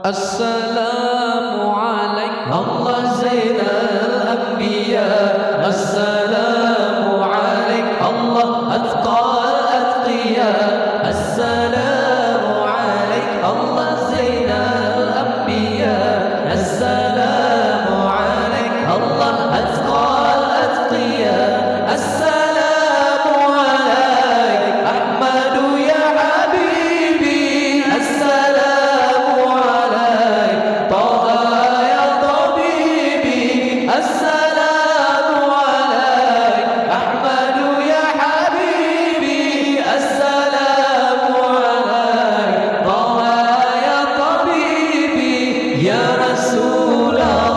Assalamu alaikum Allah Zainal Anbiya. Assalamu alaikum Allah Atqal Atqiya. Assalamu alaikum Allah Zainal Anbiya. Assalamu alaikum Allah Atqal Atqiya. Assalamu alaikum Ahmadu ya Habibi. Assalamu alaikum Taha ya Tabibi. Assalamu alaikum Ahmadu ya Habibi. Assalamu alaikum Taha ya Tabibi. Ya Rasulullah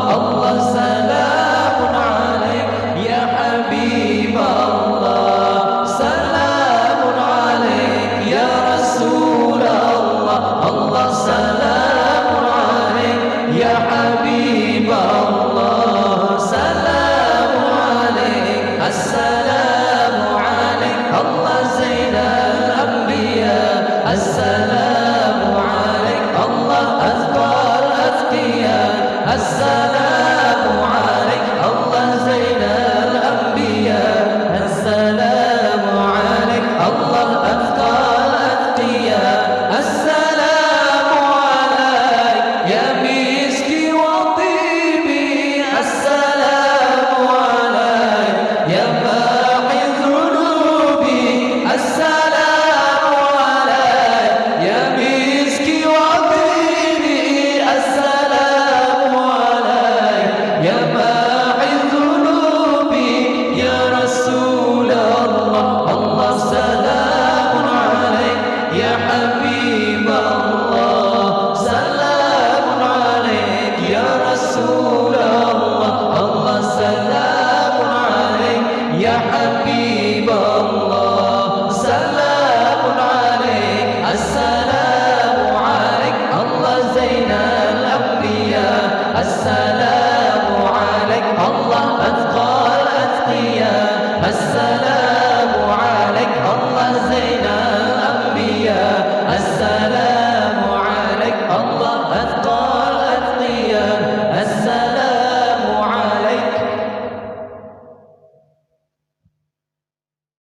Allah salamun alaik. Ya Habib Allah salamun alaik. Ya Rasulullah Allah salamun alaik. Ya Habib Allah salamun alaik. Assalamu alaik Allah Zainal Anbiya. Assalamu alaik Allah Azkar Azkiya. Assalamu